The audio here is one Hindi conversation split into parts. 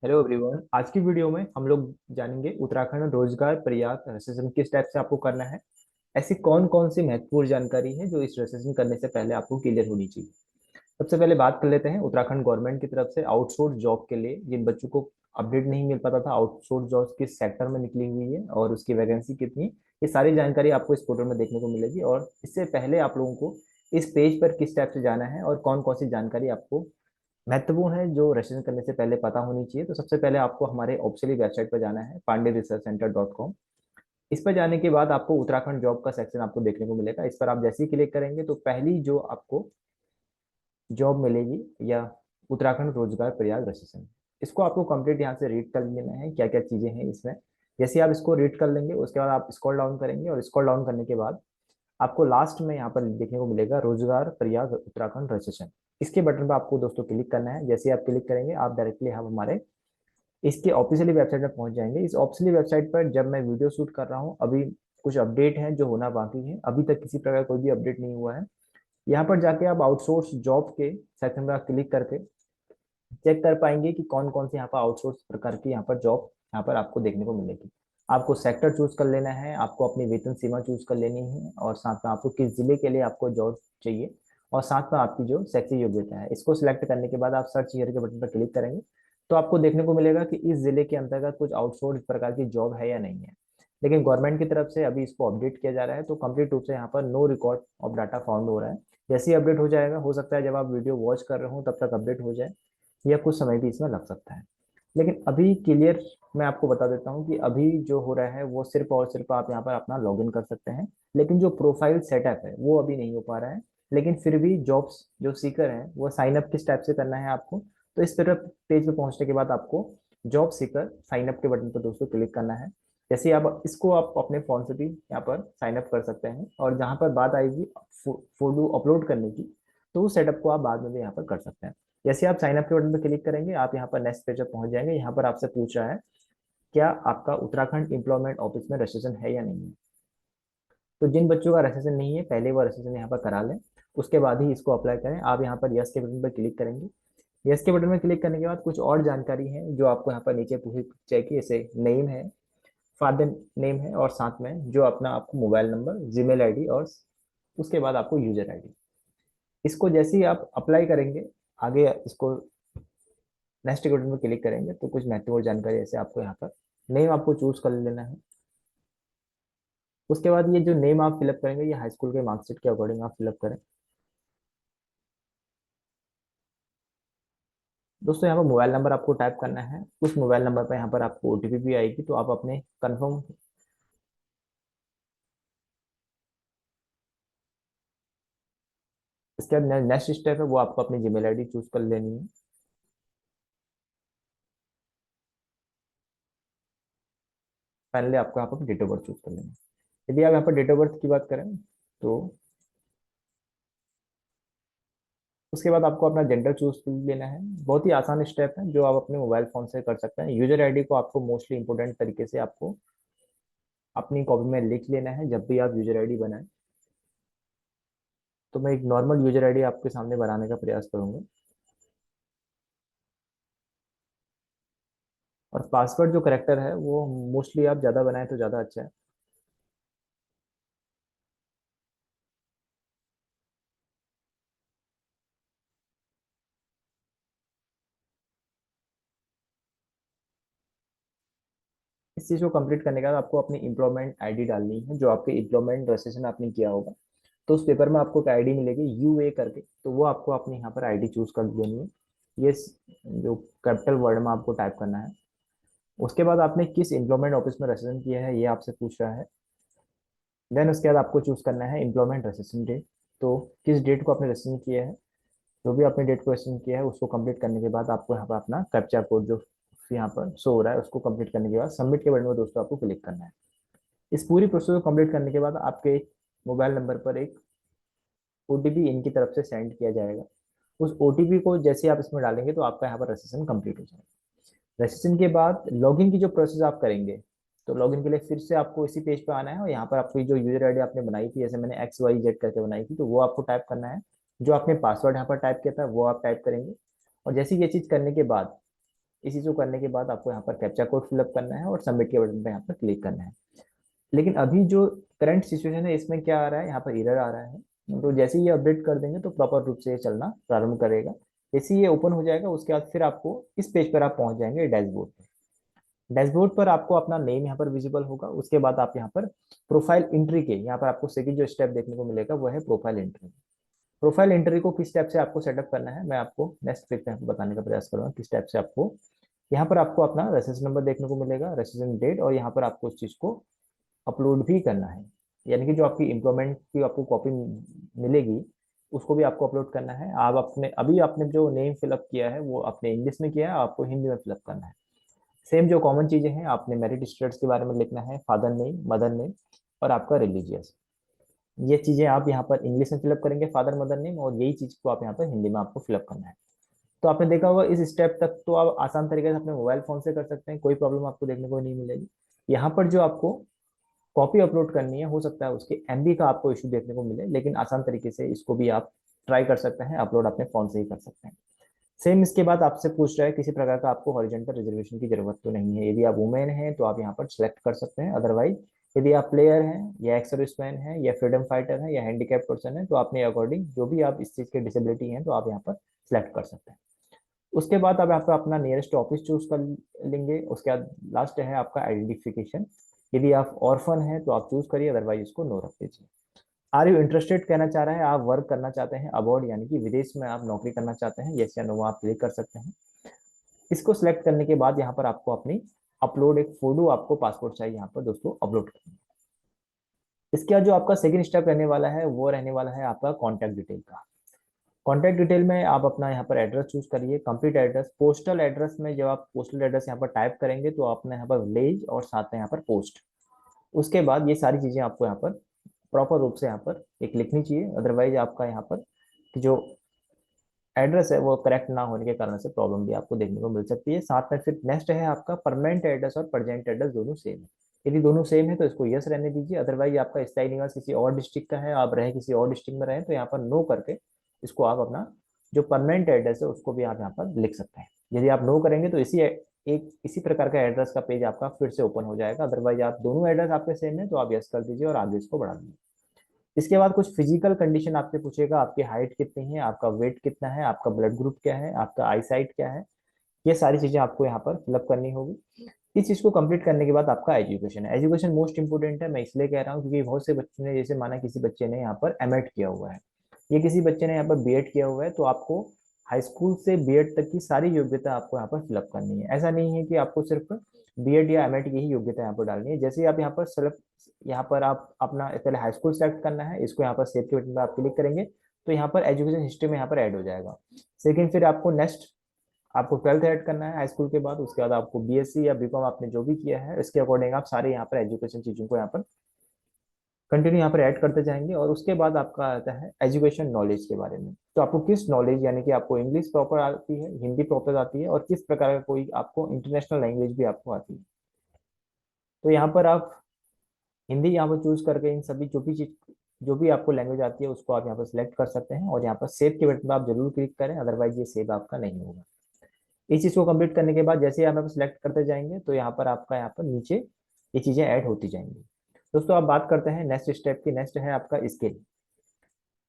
Hello everyone. आज की वीडियो में हम लोग जानेंगे उत्तराखंड रोजगार प्रयाग रजिस्ट्रेशन किस टाइप से आपको करना है। ऐसी कौन कौन सी महत्वपूर्ण जानकारी है जो इस रजिस्ट्रेशन करने से पहले आपको क्लियर होनी चाहिए। सबसे पहले बात कर लेते हैं उत्तराखंड गवर्नमेंट की तरफ से आउटसोर्स जॉब के लिए जिन बच्चों को अपडेट नहीं मिल पाता था आउटसोर्स जॉब किस सेक्टर में निकली हुई है और उसकी वैकेंसी कितनी। ये सारी जानकारी आपको इस पोर्टल में देखने को मिलेगी और इससे पहले आप लोगों को इस पेज पर किस टाइप से जाना है और कौन कौन सी जानकारी आपको महत्वपूर्ण है जो रजिस्ट्रेशन करने से पहले पता होनी चाहिए। तो सबसे पहले आपको हमारे ऑफिशियली वेबसाइट पर जाना है pandeyresearchcenter.com। इस पर जाने के बाद आपको उत्तराखंड जॉब का सेक्शन आपको देखने को मिलेगा। इस पर आप जैसे ही क्लिक करेंगे तो पहली जो आपको जॉब मिलेगी या उत्तराखंड रोजगार प्रयाग रजिस्ट्रेशन, इसको आपको कंप्लीट यहाँ से रीड कर लेना है क्या क्या चीजें हैं इसमें। जैसे आप इसको रीड कर लेंगे उसके बाद आप स्क्रॉल डाउन करेंगे और स्क्रॉल डाउन करने के बाद आपको लास्ट में यहाँ पर देखने को मिलेगा रोजगार प्रयाग उत्तराखंड रजिस्ट्रेशन। इसके बटन पर आपको दोस्तों क्लिक करना है। जैसे ही आप क्लिक करेंगे आप डायरेक्टली हम हमारे इसके ऑफिशियली वेबसाइट पर पहुंच जाएंगे। इस ऑफिशियली वेबसाइट पर जब मैं वीडियो शूट कर रहा हूँ अभी कुछ अपडेट है जो होना बाकी है, अभी तक किसी प्रकार कोई भी अपडेट नहीं हुआ है। यहाँ पर जाके आप आउटसोर्स जॉब के सेक्शन पर क्लिक करके चेक कर पाएंगे कि कौन कौन से यहाँ पर आउटसोर्स प्रकार की यहाँ पर जॉब यहाँ पर आपको देखने को मिलेगी। आपको सेक्टर चूज कर लेना है, आपको अपनी वेतन सीमा चूज कर लेनी है और साथ में आपको किस जिले के लिए आपको जॉब चाहिए और साथ में आपकी जो शैक्षिक योग्यता है इसको सिलेक्ट करने के बाद आप सर्च हियर के बटन पर क्लिक करेंगे तो आपको देखने को मिलेगा कि इस जिले के अंतर्गत कुछ आउटसोर्स प्रकार की जॉब है या नहीं है। लेकिन गवर्नमेंट की तरफ से अभी इसको अपडेट किया जा रहा है तो कंप्लीट रूप से यहाँ पर no record of data found हो रहा है। जैसे ही अपडेट हो जाएगा, हो सकता है जब आप वीडियो वॉच कर रहे हो तब तक अपडेट हो जाए या कुछ समय भी इसमें लग सकता है। लेकिन अभी क्लियर मैं आपको बता देता हूँ कि अभी जो हो रहा है वो सिर्फ और सिर्फ आप यहाँ पर अपना लॉगिन कर सकते हैं, लेकिन जो प्रोफाइल सेटअप है वो अभी नहीं हो पा रहा है। लेकिन फिर भी जॉब्स जो सीकर हैं वो साइन अप किस टाइप से करना है आपको, तो इस तरह पेज पे पहुंचने के बाद आपको जॉब सीकर साइन अप के बटन पर दोस्तों क्लिक करना है। जैसे आप इसको आप अपने फोन से भी यहाँ पर साइन अप कर सकते हैं और जहाँ पर बात आएगी फोटो अपलोड करने की तो उस सेटअप को आप बाद में भी यहाँ पर कर सकते हैं। जैसे आप साइन अप के बटन पर क्लिक करेंगे आप यहाँ पर नेक्स्ट पेज पर पहुंच जाएंगे। यहाँ पर आपसे पूछ रहा है क्या आपका उत्तराखंड एम्प्लॉयमेंट ऑफिस में रजिस्ट्रेशन है या नहीं है। तो जिन बच्चों का रजिस्ट्रेशन नहीं है पहले वो रजिस्ट्रेशन यहाँ पर करा लें, उसके बाद ही इसको अप्लाई करें। आप यहाँ पर यस के बटन पर क्लिक करेंगे। यस के बटन में क्लिक करने के बाद कुछ और जानकारी है जो आपको यहाँ पर नीचे पूछी चाहिए, जैसे नेम है, फादर नेम है और साथ में जो अपना आपको मोबाइल नंबर, जीमेल आईडी और उसके बाद आपको यूजर आईडी। इसको जैसे ही आप अप्लाई करेंगे आगे इसको नेक्स्ट के बटन पर क्लिक करेंगे तो कुछ महत्वपूर्ण जानकारी ऐसे आपको यहाँ पर नेम आपको चूज कर लेना है। उसके बाद ये जो नेम आप फिलअप करेंगे ये हाई स्कूल के मार्कशीट के अकॉर्डिंग आप फिलअप करें। दोस्तों यहाँ पर मोबाइल नंबर आपको टाइप करना है, उस मोबाइल नंबर पर यहाँ पर आपको ओटीपी भी आएगी तो आप अपने कंफर्म। इसके बाद नेक्स्ट स्टेप है वो आपको अपनी जीमेल आईडी चूज कर लेनी है। फाइनली आपको यहाँ पर डेट ऑफ बर्थ चूज कर लेना है। यदि आप यहाँ पर डेट ऑफ बर्थ की बात करें तो उसके बाद आपको अपना जेंडर चूज कर लेना है। बहुत ही आसान स्टेप है जो आप अपने मोबाइल फोन से कर सकते हैं। यूजर आईडी को आपको मोस्टली इंपोर्टेंट तरीके से आपको अपनी कॉपी में लिख लेना है जब भी आप यूजर आईडी बनाएं। तो मैं एक नॉर्मल यूजर आईडी आपके सामने बनाने का प्रयास करूंगा और पासवर्ड जो करेक्टर है वो मोस्टली आप ज़्यादा बनाएं तो ज़्यादा अच्छा है। इस चीज़ को कंप्लीट करने के बाद आपको अपनी एम्प्लॉयमेंट आईडी डालनी है जो आपके एम्प्लॉयमेंट रजिस्ट्रेशन आपने किया होगा। तो उस पेपर में आपको एक आईडी मिलेगी यूए करके, तो वो आपको अपने यहाँ पर आईडी चूज कर देनी है। ये जो कैपिटल वर्ड में आपको टाइप करना है। उसके बाद आपने किस एम्प्लॉयमेंट ऑफिस में रजिस्ट्रेशन किया है ये आपसे पूछ रहा है। देन उसके बाद आपको चूज करना है एम्प्लॉयमेंट रजिस्ट्रेशन डेट। तो किस डेट को आपने रजिस्ट्रेशन किया है, जो भी आपने डेट को रजिस्ट्रेशन किया है उसको कंप्लीट करने के बाद आपको यहाँ पर अपना कैप्चा कोड जो यहाँ पर शो हो रहा है उसको कंप्लीट करने के बाद सबमिट के बटन में दोस्तों आपको क्लिक करना है। इस पूरी प्रोसेस को कंप्लीट करने के बाद आपके मोबाइल नंबर पर एक ओटीपी इनकी तरफ से सेंड किया जाएगा। उस ओटीपी को जैसे आप इसमें डालेंगे तो आपका यहाँ पर रजिस्ट्रेशन कंप्लीट हो जाएगा। रजिस्ट्रेशन के बाद लॉगिन की जो प्रोसेस आप करेंगे तो लॉगिन के लिए फिर से आपको इसी पेज पे आना है और यहाँ पर आपकी जो यूजर आईडी आपने बनाई थी, जैसे मैंने XYZ करके बनाई थी, तो वो आपको टाइप करना है। जो आपने पासवर्ड यहाँ पर टाइप किया था वो आप टाइप करेंगे और जैसे ये चीज करने के बाद इस चीज़ को करने के बाद आपको यहाँ पर कैप्चा कोड फिलअप करना है और सबमिट के बटन पर यहाँ पर क्लिक करना है। लेकिन अभी जो करंट सिचुएशन है इसमें क्या आ रहा है, यहाँ पर एरर आ रहा है। तो जैसे ही ये अपडेट कर देंगे तो प्रॉपर रूप से ये चलना प्रारंभ करेगा। जैसे ही ये ओपन हो जाएगा उसके बाद फिर आपको इस पेज पर आप पहुंच जाएंगे डैशबोर्ड पर। डैशबोर्ड पर आपको अपना नेम यहाँ पर विजिबल होगा। उसके बाद आप यहाँ पर प्रोफाइल एंट्री के यहाँ पर आपको सेकंड जो स्टेप देखने को मिलेगा वो है प्रोफाइल एंट्री। प्रोफाइल एंट्री को किस स्टेप से आपको सेटअप करना है मैं आपको नेक्स्ट क्लिप में बताने का प्रयास करूंगा किस स्टेप से आपको। यहाँ पर आपको अपना रजिस्ट्रेशन नंबर देखने को मिलेगा, रजिस्ट्रेशन डेट, और यहाँ पर आपको उस चीज को अपलोड भी करना है। यानी कि जो आपकी एम्प्लॉयमेंट की आपको कॉपी मिलेगी उसको भी आपको अपलोड करना है। आप अपने अभी आपने जो नेम फिलअप किया है वो आपने इंग्लिश में किया है, आपको हिंदी में फिलअप करना है। सेम जो कॉमन चीजें हैं आपने मेरिट स्टेटस के बारे में लिखना है, फादर नेम, मदर नेम और आपका रिलीजियस। ये चीजें आप यहाँ पर इंग्लिश में फिलअप करेंगे, फादर मदर नेम, और यही चीज को आप यहाँ पर हिंदी में आपको फिलअप करना है। तो आपने देखा होगा इस स्टेप तक तो आप आसान तरीके से अपने मोबाइल फोन से कर सकते हैं, कोई प्रॉब्लम आपको देखने को नहीं मिलेगी। यहाँ पर जो आपको कॉपी अपलोड करनी है हो सकता है उसके एमबी का आपको इशू देखने को मिले, लेकिन आसान तरीके से इसको भी आप ट्राई कर सकते हैं, अपलोड अपने फोन से ही कर सकते हैं। सेम इसके बाद आपसे पूछ रहा है किसी प्रकार का आपको हॉरिजॉन्टल रिजर्वेशन की जरूरत तो नहीं है। यदि आप वुमेन हैं तो आप यहाँ पर सिलेक्ट कर सकते हैं, अदरवाइज यदि आप प्लेयर हैं या एक्स सर्विसमैन हैं या फ्रीडम फाइटर हैं या हैंडीकैप पर्सन है तो अपने अकॉर्डिंग जो भी आप इस चीज के डिसेबिलिटी हैं तो आप यहाँ पर सिलेक्ट कर सकते हैं। उसके बाद आप यहाँ पर अपना नियरेस्ट ऑफिस चूज कर लेंगे। उसके बाद लास्ट है आपका आइडेंटिफिकेशन। यदि आप ऑर्फन हैं तो आप चूज करिए, अदरवाइज इसको नो रख दीजिए। आर यू इंटरेस्टेड कहना चाह रहा है, आप वर्क करना चाहते हैं अबॉर्ड यानी कि विदेश में आप नौकरी करना चाहते हैं, यस या नो आप क्लिक कर सकते हैं। इसको सिलेक्ट करने के बाद यहाँ पर आपको अपनी अपलोड एक फोटो आपको पासपोर्ट साइज यहाँ पर दोस्तों अपलोड करना है। इसके बाद जो आपका सेकंड स्टेप रहने वाला है वो रहने वाला है आपका कॉन्टैक्ट डिटेल का। कॉन्टैक्ट डिटेल में आप अपना यहाँ पर एड्रेस चूज करिए, कंप्लीट एड्रेस। पोस्टल एड्रेस में जब आप पोस्टल एड्रेस यहाँ पर टाइप करेंगे तो आपने यहाँ पर विलेज और साथ में यहाँ पर पोस्ट। उसके बाद ये सारी चीजें आपको यहाँ पर प्रॉपर रूप से यहाँ पर एक लिखनी चाहिए, अदरवाइज आपका यहाँ पर जो एड्रेस है वो करेक्ट ना होने के कारण से प्रॉब्लम भी आपको देखने को मिल सकती है। साथ में फिर नेक्स्ट है आपका परमानेंट एड्रेस और प्रेजेंट एड्रेस दोनों सेम है। यदि दोनों सेम है तो इसको यस रहने दीजिए, अदरवाइज आपका स्थायी निवास किसी और डिस्ट्रिक्ट का है, आप रहे किसी और डिस्ट्रिक्ट में रहे तो यहाँ पर नो करके इसको आप अपना जो परमानेंट एड्रेस है उसको भी आप यहाँ पर लिख सकते हैं। यदि आप नो करेंगे तो इसी प्रकार का एड्रेस का पेज आपका फिर से ओपन हो जाएगा। अदरवाइज आप दोनों एड्रेस आपके सेम है तो आप यस कर दीजिए और आगे इसको बढ़ा दीजिए। इसके बाद कुछ फिजिकल कंडीशन आपसे पूछेगा, आपकी हाइट कितनी है, आपका वेट कितना है, आपका ब्लड ग्रुप क्या है, आपका आई साइट क्या है। ये सारी चीजें आपको यहाँ पर फिलअप करनी होगी। इस चीज को कंप्लीट करने के बाद आपका एजुकेशन है। एजुकेशन मोस्ट इंपोर्टेंट है, मैं इसलिए कह रहा हूँ क्योंकि बहुत से बच्चों ने, जैसे माना किसी बच्चे ने यहाँ पर एमएड किया हुआ है, ये किसी बच्चे ने यहाँ पर बीएड किया हुआ है, तो आपको हाई स्कूल से बीएड तक की सारी योग्यता आपको यहाँ पर फिलअप करनी है। ऐसा नहीं है कि आपको सिर्फ बीएड या एमएड की ही योग्यता यहाँ पर डालनी है। जैसे ही आप यहाँ पर सेलेक्ट, यहाँ पर आप अपना पहले हाई स्कूल सेलेक्ट करना है, इसको यहाँ पर सेव के बटन पर आप क्लिक करेंगे तो यहाँ पर एजुकेशन हिस्ट्री में यहाँ पर ऐड हो जाएगा। सेकंड फिर आपको नेक्स्ट आपको ट्वेल्थ ऐड करना है हाई स्कूल के बाद। उसके बाद आपको बीएससी या बीकॉम आपने जो भी किया है इसके अकॉर्डिंग आप सारे यहाँ पर एजुकेशन चीजों को यहाँ पर कंटिन्यू यहाँ पर ऐड करते जाएंगे। और उसके बाद आपका आता है एजुकेशन नॉलेज के बारे में। तो आपको किस नॉलेज, यानी कि आपको इंग्लिश प्रॉपर आती है, हिंदी प्रॉपर आती है, और किस प्रकार का कोई आपको इंटरनेशनल लैंग्वेज भी आपको आती है। तो यहाँ पर आप हिंदी यहाँ पर चूज करके इन सभी जो भी आपको लैंग्वेज आती है उसको आप यहाँ पर सिलेक्ट कर सकते हैं और यहाँ पर सेव के बटन पर आप जरूर क्लिक करें, अदरवाइज ये सेव आपका नहीं होगा। इस चीज को कंप्लीट करने के बाद जैसे ही आप यहाँ पर सिलेक्ट करते जाएंगे तो यहाँ पर आपका यहाँ पर नीचे ये चीजें ऐड होती जाएंगी। दोस्तों आप बात करते हैं नेक्स्ट स्टेप की। नेक्स्ट है आपका स्किल।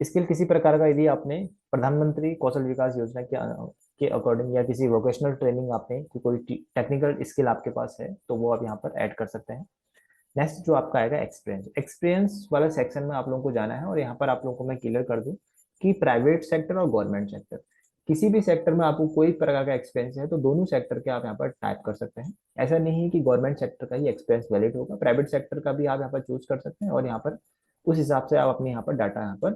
स्किल किसी प्रकार का यदि आपने प्रधानमंत्री कौशल विकास योजना के अकॉर्डिंग या किसी वोकेशनल ट्रेनिंग आपने कोई टेक्निकल स्किल आपके पास है तो वो आप यहाँ पर ऐड कर सकते हैं। नेक्स्ट जो आपका आएगा एक्सपीरियंस। एक्सपीरियंस वाला सेक्शन में आप लोगों को जाना है और यहाँ पर आप लोगों को मैं क्लियर कर दूं कि प्राइवेट सेक्टर और गवर्नमेंट सेक्टर, किसी भी सेक्टर में आपको कोई प्रकार का एक्सपीरियंस है तो दोनों सेक्टर के आप यहाँ पर टाइप कर सकते हैं। ऐसा नहीं है कि गवर्नमेंट सेक्टर का ही एक्सपीरियंस वैलिड होगा, प्राइवेट सेक्टर का भी आप यहाँ पर चूज कर सकते हैं और यहाँ पर उस हिसाब से आप अपने यहाँ पर डाटा यहाँ पर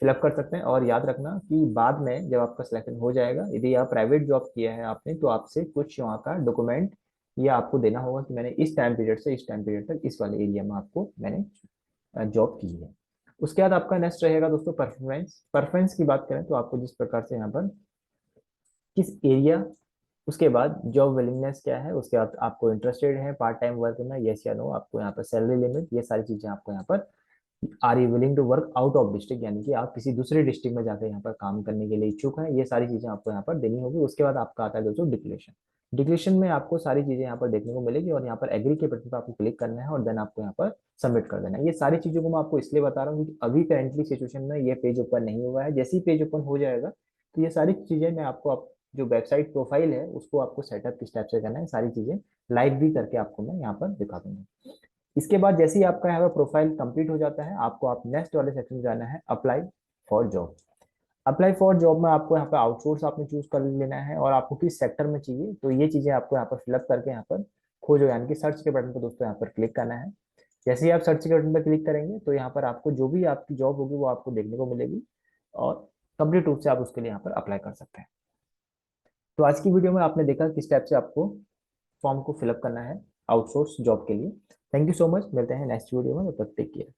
फिलअप कर सकते हैं। और याद रखना कि बाद में जब आपका सिलेक्शन हो जाएगा, यदि आप प्राइवेट जॉब किया है आपने तो आपसे कुछ वहाँ का डॉक्यूमेंट या आपको देना होगा कि मैंने इस टाइम पीरियड से इस टाइम पीरियड तक इस वाले एरिया में आपको मैंने जॉब की है। उसके बाद आपका नेक्स्ट रहेगा दोस्तों परफॉर्मेंस। परफॉर्मेंस की बात करें तो आपको जिस प्रकार से यहाँ पर किस एरिया, उसके बाद जॉब विलिंगनेस क्या है, उसके बाद आपको इंटरेस्टेड है पार्ट टाइम वर्क में, यस या नो, आपको यहाँ पर सैलरी लिमिट, ये सारी चीजें आपको यहाँ पर are you willing to work out of district, यानी कि आप किसी दूसरे डिस्ट्रिक्ट में जाकर यहाँ पर काम करने के लिए इच्छुक हैं, ये सारी चीजें आपको यहाँ पर देनी होगी। उसके बाद आपका आता है दोस्तों डिक्लेरेशन। डिक्लेरेशन में आपको सारी चीजें यहाँ पर देखने को मिलेगी और यहाँ पर एग्री के बटन पर आपको क्लिक करना है और देन आपको यहाँ पर सबमिट कर देना है। ये सारी चीजों को मैं आपको इसलिए बता रहा हूँ क्योंकि अभी करेंटली सिचुएशन में ये पेज ओपन नहीं हुआ है। जैसे ही पेज ओपन हो जाएगा तो ये सारी चीजें मैं आपको जो वेबसाइट प्रोफाइल है उसको आपको सेटअप किस टाइप से करना है सारी चीजें लाइव भी करके आपको मैं यहाँ पर दिखा दूंगा। इसके बाद जैसे ही आपका यहाँ पर प्रोफाइल कंप्लीट हो जाता है आपको आप नेक्स्ट वाले सेक्शन में जाना है, apply for job. Apply for job में आपको यहाँ पे आउटसोर्स आपने चूज कर लेना है और आपको किस सेक्टर में चाहिए तो ये चीजें आपको यहाँ पर फिलअप करके यहाँ पर खोजो, यानी कि सर्च के बटन पर दोस्तों यहाँ पर क्लिक करना है। जैसे ही आप सर्च के बटन पर क्लिक करेंगे तो यहाँ पर आपको जो भी आपकी जॉब होगी वो आपको देखने को मिलेगी और कंप्लीट रूप से आप उसके लिए यहाँ पर अप्लाई कर सकते हैं। तो आज की वीडियो में आपने देखा किस टाइप से आपको फॉर्म को फिलअप करना है आउटसोर्स जॉब के लिए। थैंक यू सो मच, मिलते हैं नेक्स्ट वीडियो में, तब तक टेक केयर।